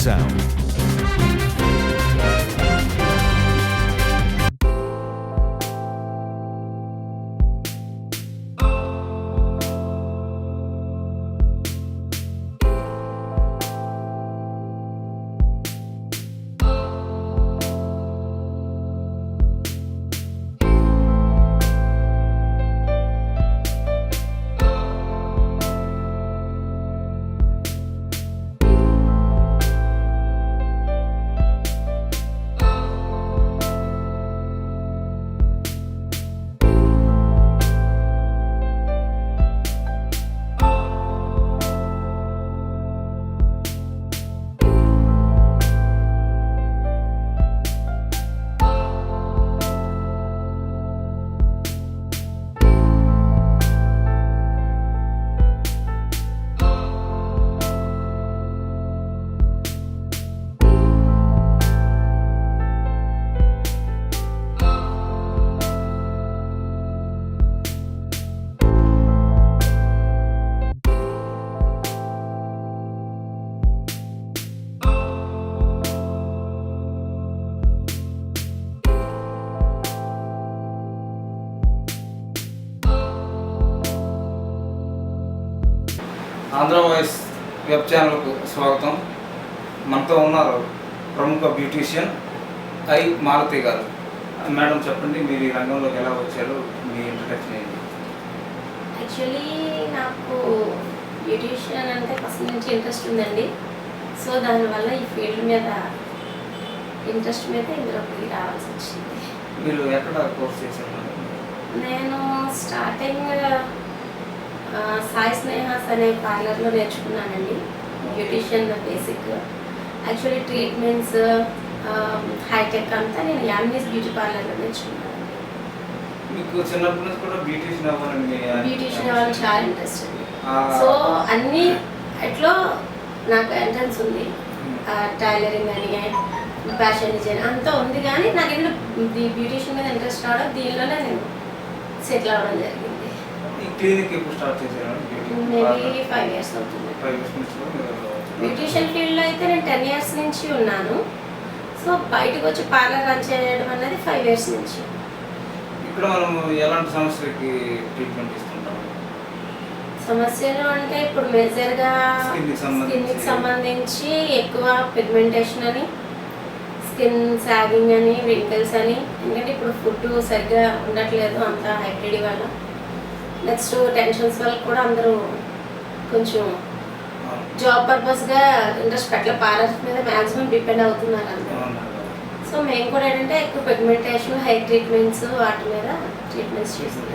sound. Andhra voice web ఛానల్కు స్వాగతం. మనతో ఉన్నారు ప్రముఖ బ్యూటీషియన్ ఐ మాలతి గారు. మేడం చెప్పండి, మీరు ఈ రంగంలోకి ఎలా వచ్చారు, మీ ఇంట్రడక్షన్ ఏంటి? యాక్చువల్లీ నాకు బ్యూటీషియన్ అంటే ఫస్ట్ నుంచి ఇంట్రెస్ట్ ఉందండి. సో దానివల్ల ఈ ఫీల్డ్ మీద ఇంట్రెస్ట్ మీద ఇందులోకి రావాల్సి వచ్చింది. మీరు ఎక్కడ కోర్స్ చేశారు? నేను స్టార్టింగ్ సాయి స్నేహాస్ అనే పార్లర్లో నేర్చుకున్నానండి beautician basic. Actually treatments hitech అంతా నేను యామినీస్ బ్యూటీ పార్లర్లో నేర్చుకున్నాను. మీకు చిన్నప్పటి నుంచి కూడా బ్యూటీషియన్ అవ్వాలని చాలా ఇంట్రెస్ట్ అండి. సో అన్నీ ఎట్లో నాకు ఎంట్రన్స్ ఉంది. టైలరింగ్ అని, ఫ్యాషన్ డిజైన్ అంతా ఉంది, కానీ నాకు ఏంటంటే బ్యూటీషియన్ మీద ఇంట్రెస్ట్ రావడం, దీనిలోనే నేను సెటిల్ అవ్వడం జరిగింది. ఈ క్లినిక్ ఎప్పుడు స్టార్ట్ చేశారు? మేబీ 5 years అవుతుంది. 5 years నుంచి బ్యూటీషియన్ ఫీల్డ్లో అయితే నేను 10 years నుంచి ఉన్నాను. సో బయటకు వచ్చి పార్లర్ రన్ చేయడం అనేది 5 years నుంచి. ఇక్కడ మనం ఎలాంటి సమస్యలకి ట్రీట్మెంట్ ఇస్తుంటాం? సమస్యలు అంటే ఇప్పుడు మేజర్గా స్కిన్కి సంబంధించి ఎక్కువ పిగ్మెంటేషన్ అని, స్కిన్ సాగింగ్ అని, రింకిల్స్ అని. ఎందుకంటే ఇప్పుడు ఫుడ్ సరిగ్గా ఉండట్లేదు అంత హైబ్రిడ్ వల్ల. నెక్స్ట్ టెన్షన్స్ వల్ల కూడా అందరూ కొంచెం జాబ్ పర్పస్గా ఇంట్రెస్ట్ పెట్టలే, పార్లర్స్ మీద మ్యాక్సిమం డిపెండ్ అవుతున్నారు అందరూ. సో మేము కూడా ఏంటంటే ఎక్కువ పిగ్మెంటేషన్, హెయిర్ ట్రీట్మెంట్స్ వాటి మీద ట్రీట్మెంట్స్ చేస్తాం.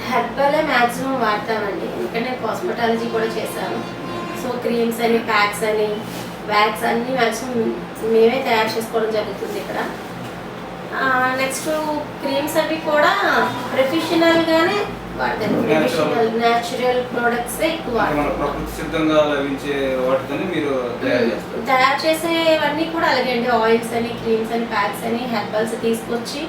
హెర్బలే మ్యాక్సిమం వాడతామండి, ఎందుకంటే నేను కాస్మెటాలజీ కూడా చేశాను. సో క్రీమ్స్ అని, ప్యాక్స్ అని, వ్యాక్స్ అన్నీ మ్యాక్సిమం మేమే తయారు చేసుకోవడం జరుగుతుంది ఇక్కడ. నెక్స్ట్ క్రీమ్స్ అవి కూడా ప్రొఫెషనల్గానే వాడతాను. ప్రొఫెషనల్ న్యాచురల్ ప్రోడక్ట్స్ ఎక్కువ సిద్ధంగా లభించే వాటితోనే మీరు తయారు చేసేవన్నీ కూడా అలాగే అండి. ఆయిల్స్ అని, క్రీమ్స్ అని, ప్యాక్స్ అని, హెర్బల్స్ తీసుకొచ్చి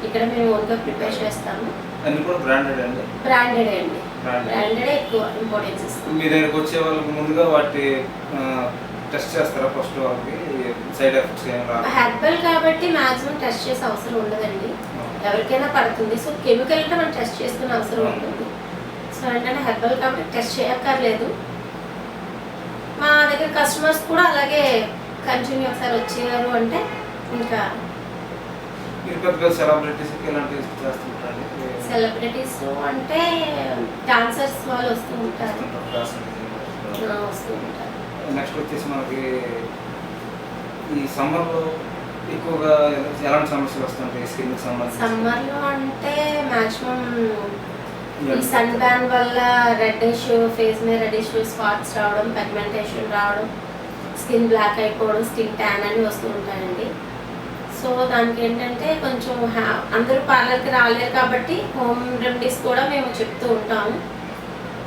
ఇక్కడ మేము ఓన్గా ప్రిపేర్ చేస్తాము. అన్ని కూడా బ్రాండెడ్ అండి? బ్రాండెడ్ అండి, బ్రాండెడ్ ఎక్కువ ఇంపార్టెన్స్ ఇస్తాం. మీ దగ్గరకు వచ్చే వాళ్ళకి ముందుగా వాటి టెస్ట్ చేస్తారా? ఫస్ట్ వాళ్ళకి సైడ్ ఎఫెక్ట్స్ హెర్బల్ కాబట్టి మ్యాక్సిమం టెస్ట్ చేసే అవసరం ఉండదండి, ఎవరికైనా పడుతుంది. సో కెమికల్ అంటే మనం టెస్ట్ చేసుకునే అవసరం ఉంటుంది. సో ఏంటంటే హెర్బల్ కాబట్టి టెస్ట్ చేయక్కర్లేదు. మా దగ్గర కస్టమర్స్ కూడా అలాగే కంటిన్యూ ఒకసారి వచ్చారు అంటే ఇంకా. సెలబ్రిటీస్ అంటే డాన్సర్స్ వాళ్ళు వస్తూ ఉంటారు. నెక్స్ట్ వచ్చేసి మనకి ఈ సమ్మర్లో ఎక్కువగా ఎలాంటి సమస్యలు వస్తుంటాయి స్కిన్కి సంబంధించి? సమ్మర్లో అంటే మ్యాక్సిమం ఈ సన్ బ్యాన్ వల్ల రెడ్డిష్, ఫేస్ మీద రెడ్డిష్ స్పాట్స్ రావడం, పిగ్మెంటేషన్ రావడం, స్కిన్ బ్లాక్ అయిపోవడం, స్కిన్ ట్యాన్ అని వస్తూ ఉంటాయండి. సో దానికి ఏంటంటే కొంచెం అందరూ పార్లర్కి రాలేరు కాబట్టి హోమ్ రెమెడీస్ కూడా మేము చెప్తూ ఉంటాము.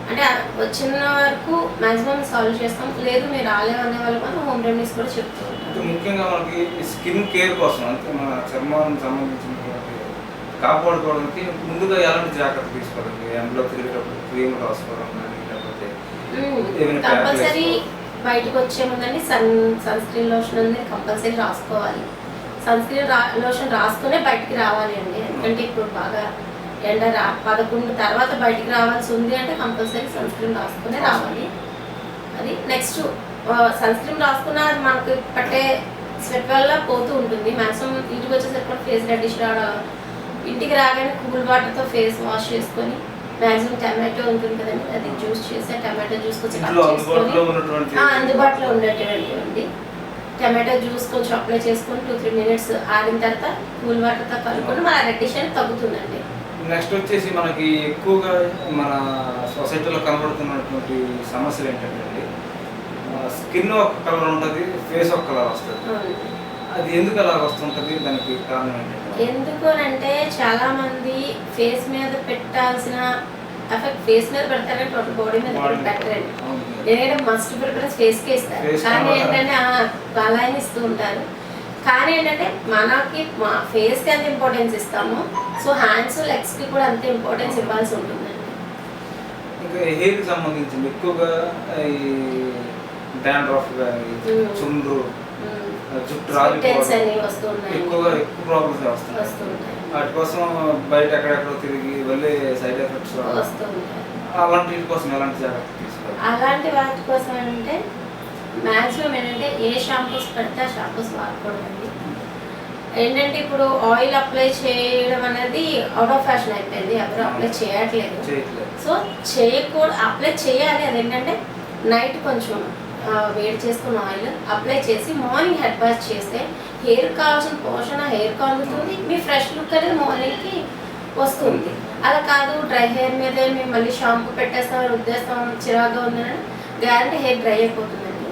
అంటే వచ్చిన వరకు మ్యాక్సిమం సాల్వ్ చేస్తాం, లేదు మీరు రాలేమనే వాళ్ళు మాత్రం హోమ్ రెమెడీస్ కూడా చెప్తూ ఉంటాం. ముఖ్యంగా మనకి స్కిన్ కేర్ కోసం అంటే మన చర్మానికి సంబంధించిన కాపాడుకోవడానికి ముందుగా ఎలాంటి జాగ్రత్త తీసుకోవాలి? అందులో తిరిగేటప్పుడు క్రీమ్ రాసుకోవడం కానీ, లేకపోతే కంపల్సరీ బయటకు వచ్చే ముందండి సన్ స్క్రీన్ లోషన్ అనేది కంపల్సరీ రాసుకోవాలి. సన్ స్క్రీన్ లోషన్ రాసుకునే బయటికి రావాలి అండి. ఎందుకంటే ఇప్పుడు బాగా ఎండ 11 తర్వాత బయటికి రావాల్సి ఉంది అంటే కంపల్సరీ సన్ స్క్రీన్ రాసుకునే రావాలి. అది నెక్స్ట్ సన్ స్క్రీన్ రాసుకున్న అది మనకు పట్టే స్వెట్ వల్ల పోతూ ఉంటుంది. మ్యాక్సిమం ఇంటికి వచ్చేసరికి కూడా ఫేస్ రెడ్డిష్ రావడం, ఇంటికి రాగానే కూల్ వాటర్తో ఫేస్ వాష్ చేసుకొని మ్యాక్సిమం టమాటో ఉంటుంది కదండి, అది జ్యూస్ చేసి టమాటో జ్యూస్ కొంచెం అందుబాటులో ఉండేటువంటి టమాటో జ్యూస్ కొంచెం అప్లై చేసుకొని 2-3 మినిట్స్ ఆరిన తర్వాత కూల్ వాటర్తో కలుపుకొని మన రెడ్డిష్ అనేది తగ్గుతుందండి. నెక్స్ట్ వచ్చేసి మనకి ఎక్కువగా మన సొసైటీలో కనబడుతున్నటువంటి సమస్యలు ఏంటంటే స్కిన్ ఒక కలర్ ఉంటుంది, ఫేస్ ఒక కలర్ వస్తుంది. అది ఎందుకు అలా వస్తుంటుంది, దానికి కారణం ఏంటంటే ఎందుకు అంటే చాలా మంది ఫేస్ మీద పెట్టాల్సిన ఎఫెక్ట్ ఫేస్ మీద పెడతారంటే టోటల్ బాడీ మీద పెట్టరండి. ఎందుకంటే మస్ట్ ప్రిఫరెన్స్ ఫేస్కే ఇస్తారు, కానీ ఏంటంటే అలా ఇస్తూ ఉంటారు. కానీ ఏంటంటే మనకి మా ఫేస్కి ఎంత ఇంపార్టెన్స్ ఇస్తామో సో హ్యాండ్స్ లెగ్స్కి కూడా అంతే ఇంపార్టెన్స్ ఇవ్వాల్సి ఉంటుందండి. ఇంకా హెయిర్కి సంబంధించింది ఎక్కువగా ఈ డాండ్రఫ్ కానీ చుండ్రు జుట్టు రాలిపోవడం ఎక్కువ ప్రాబ్లమ్స్ వస్తున్నాయి. వాటి కోసం బయట ఎక్కడెక్కడో తిరిగి వెళ్ళి సైడ్ ఎఫెక్ట్స్ అలాంటి కోసం ఎలాంటి జాగ్రత్తలు తీసుకోవాలి? అలాంటి వాటి కోసం అంటే మ్యాక్సిమం ఏంటంటే ఏ షాంపూస్ పడితే ఆ షాంపూస్ వాడకూడదండి. ఏంటంటే ఇప్పుడు ఆయిల్ అప్లై చేయడం అనేది అవుట్ ఆఫ్ ఫ్యాషన్ అయిపోయింది, ఎవరు అప్లై చేయట్లేదు. సో చేయకూడదు, అప్లై చేయాలి. అదేంటంటే నైట్ కొంచెం వేడి చేసుకున్న ఆయిల్ అప్లై చేసి మార్నింగ్ హెడ్ వాష్ చేస్తే హెయిర్ కావాల్సిన పోషణ హెయిర్కి అందుతుంది, మీ ఫ్రెష్ లుక్ అనేది మార్నింగ్కి వస్తుంది. అలా కాదు డ్రై హెయిర్ మీదే మేము మళ్ళీ షాంపూ పెట్టేస్తాం, రుద్దేస్తాం, చిరాగ్గా ఉందని గ్యారంటీ హెయిర్ డ్రై అయిపోతుందండి.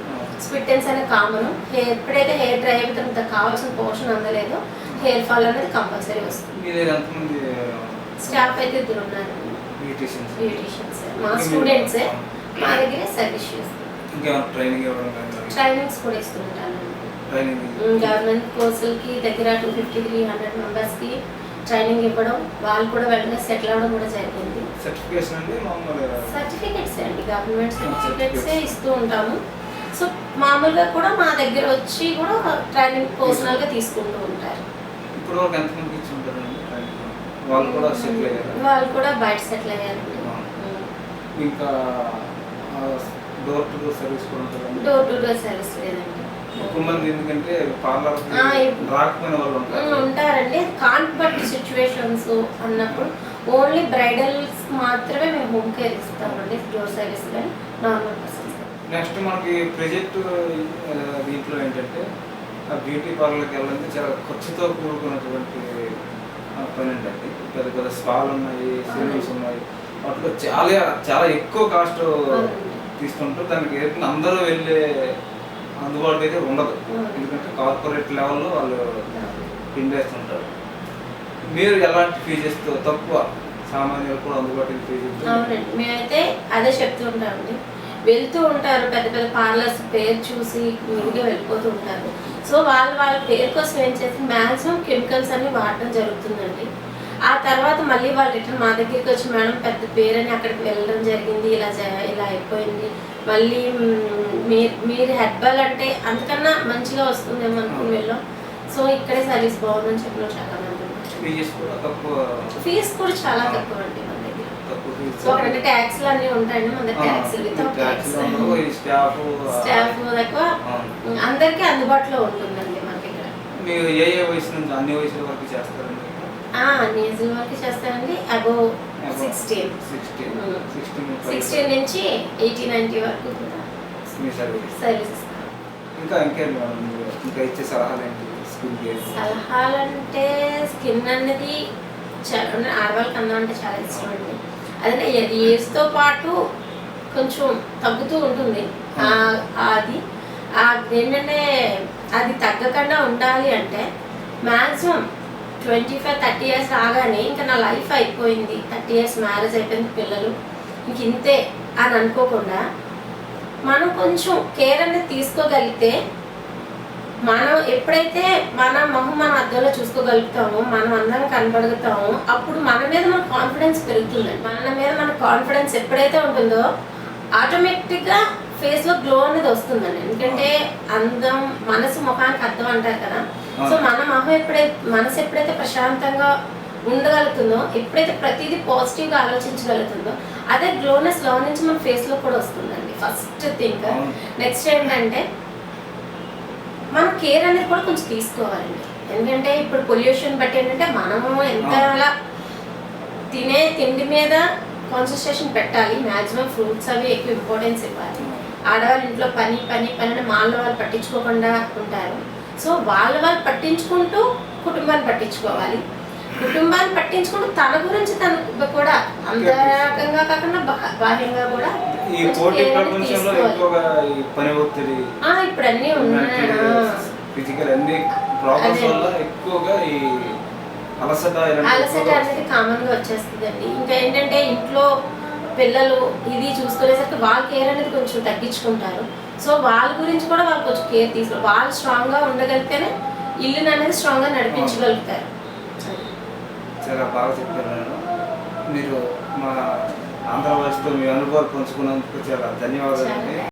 స్ప్లిట్టెన్స్ అనేది కామన్. ఎప్పుడైతే హెయిర్ డ్రై అయిపోతుందో కావాల్సిన పోషణ అందలేదో హెయిర్ ఫాల్ అనేది కంపల్సరీ వస్తుంది. స్టాఫ్ అయితే ఇద్దరు ఉన్నారు, బ్యూటీషియన్స్ మా స్టూడెంట్సే, మా దగ్గరే సర్వీస్ చేస్తారు. ట్రైనింగ్స్ కూడా ఇస్తుంటాను. గవర్నమెంట్ కోర్సులకి దగ్గర 250-300 మెంబర్స్కి ట్రైనింగ్ ఇవ్వడం, వాళ్ళు కూడా వెంటనే సెటిల్ అవ్వడం కూడా జరిగింది. సర్టిఫికెట్స్ అండి, గవర్నమెంట్ సర్టిఫికెట్సే ఇస్తూ ఉంటాము. సో మామూలుగా కూడా మా దగ్గర వచ్చి కూడా ట్రైనింగ్ పర్సనల్గా తీసుకుంటూ ఉంటారు. వాళ్ళు కూడా బయట సెటిల్ అయ్యారండి. ఇంకా డోర్ టు డోర్ సర్వీస్ కూడా ఉంటుంది. డోర్ టు డోర్ సర్వీస్ లేదండి. ఎక్కువ మంది ఎందుకంటే పార్లర్ రాకపోయిన వాళ్ళు ఉంటారండి. కాంట్ బట్ సిచ్యువేషన్స్ అన్నప్పుడు ఓన్లీ బ్రైడల్స్ మాత్రమే మేము హోమ్ కేర్ ఇస్తామండి, డోర్ సర్వీస్ కానీ నార్మల్ పర్సన్స్. నెక్స్ట్ మనకి ప్రొజెక్ట్ దీంట్లో ఏంటంటే బ్యూటీ పార్లర్కి వెళ్ళాలంటే చాలా ఖర్చుతో కూడుకున్నటువంటి పని అండి. పెద్ద పెద్ద స్పాలు ఉన్నాయి, సెలూన్స్ ఉన్నాయి, వాటిలో చాలా చాలా ఎక్కువ కాస్ట్ తీసుకుంటారు. దానికి అందరూ వెళ్ళే అందుబాటులో అయితే ఉండదు, ఎందుకంటే కార్పొరేట్ లెవెల్లో వాళ్ళు పిండేస్తుంటారు. మీరు ఎలాంటి ఫీజెస్తో తక్కువ సామాన్యులు కూడా అందుబాటులో ఫీజెస్? అవునండి, మేమైతే అదే చెప్తూ ఉంటామండి. వెళ్తూ ఉంటారు పెద్ద పెద్ద పార్లర్స్ పేరు చూసి మీరుగా వెళ్ళిపోతూ ఉంటారు. సో వాళ్ళ పేరు కోసం ఏం చేసి మ్యాక్సిమం కెమికల్స్ అన్ని వాడటం జరుగుతుందండి. ఆ తర్వాత మళ్ళీ వాళ్ళు రిటర్న్ మా దగ్గరికి వచ్చి మేడం పెద్ద పేరని అక్కడికి వెళ్ళడం జరిగింది, ఇలా అయిపోయింది, మళ్ళీ మీరు హెర్బల్ అంటే అంతకన్నా మంచిగా వస్తుందేమో అనుకుని వెళ్ళాం. సో ఇక్కడే సర్వీస్ బాగుందని చెప్పిన చాలా మంది. ఫీజు కూడా చాలా తక్కువ అండి మన దగ్గర. సో అక్కడ ట్యాక్స్లు అన్నీ ఉంటాయండి మన దగ్గర, ట్యాక్స్లు వితౌట్ ట్యాక్స్ స్టాఫ్ తక్కువ, అందరికీ అందుబాటులో ఉంటుందండి మన దగ్గర. మీరు ఏ వయసు నుంచి అన్ని వయసుల వరకు చేస్తారండి? అన్ని ఏజ్ల వరకు చేస్తానండి. అబోవ్ 16 నుంచి 80-90 వరకు కూడా సర్వీస్. ఇంకా ఇచ్చే సలహాలు ఏంటి? సలహాలంటే స్కిన్ అనేది ఆడవాళ్ళకి అందం అంటే చాలా ఇష్టం అండి. అదే ఏజ్తో పాటు కొంచెం తగ్గుతూ ఉంటుంది. అది ఏంటంటే అది తగ్గకుండా ఉండాలి అంటే మ్యాక్సిమం 25-30 ఇయర్స్ రాగానే ఇంకా నా లైఫ్ అయిపోయింది, 30 ఇయర్స్ మ్యారేజ్ అయిపోయింది, పిల్లలు ఇంక ఇంతే అని అనుకోకుండా మనం కొంచెం కేర్ అనేది తీసుకోగలిగితే, మనం ఎప్పుడైతే మన మొహం మన అద్దంలో చూసుకోగలుగుతామో, మనం అందరం కనబడుగుతామో, అప్పుడు మన మీద మన కాన్ఫిడెన్స్ పెరుగుతుందండి. మన మీద మన కాన్ఫిడెన్స్ ఎప్పుడైతే ఉంటుందో ఆటోమేటిక్గా ఫేస్ లో గ్లో అనేది వస్తుందండి. ఎందుకంటే అందం మనసు ముఖానికి అర్థం అంటారు కదా. సో మన మొహం మనసు ఎప్పుడైతే ప్రశాంతంగా ఉండగలుగుతుందో, ఎప్పుడైతే ప్రతిదీ పాజిటివ్ గా ఆలోచించగలుగుతుందో, అదే గ్లోనెస్ లో నుంచి మన ఫేస్ లో కూడా వస్తుందండి. First thing. నెక్స్ట్ ఏంటంటే మనం కేర్ అనేది కూడా కొంచెం తీసుకోవాలండి. ఎందుకంటే ఇప్పుడు పొల్యూషన్ బట్టి ఏంటంటే మనము ఎంత అలా తినే తిండి మీద కాన్సన్ట్రేషన్ పెట్టాలి. మ్యాక్సిమం ఫ్రూట్స్ అవి ఎక్కువ ఇంపార్టెన్స్ ఇవ్వాలి. ఆడవాళ్ళు ఇంట్లో పని పని పని అని వాళ్ళు పట్టించుకోకుండా ఉంటారు. సో వాళ్ళు పట్టించుకుంటూ కుటుంబాన్ని పట్టించుకోవాలి. కుటుంబాన్ని పట్టించుకుంటూ తన గురించి తను కూడా అంతరకంగా కాకుండా బాహ్యంగా కూడా ఈ పోటీ ప్రపంచంలో ఎక్కువగా ఈ పని ఒత్తిడి ఇప్పుడు అన్నీ ఉన్నాయి. ఫిజికల్ అన్ని ప్రాబ్లమ్స్ వల్ల ఎక్కువగా ఈ అలసట అనేది కామన్ గా వచ్చేస్తుందండి. ఇంకా ఏంటంటే ఇంట్లో పిల్లలు ఇది చూసుకునేసరికి వాళ్ళ కేర్ అనేది కొంచెం తగ్గించుకుంటారు. సో వాళ్ళ గురించి కూడా వాళ్ళు కొంచెం కేర్ తీసుకోవాలి. వాళ్ళు స్ట్రాంగ్ గా ఉండగలిగితేనే ఇల్లుని అనేది స్ట్రాంగ్ గా నడిపించగలుగుతారు. చాలా బాగా చెప్పారు. మీరు మా ఆంధ్ర వాయిస్తో మీ అనుభవాలు పంచుకున్నందుకు చాలా ధన్యవాదాలు.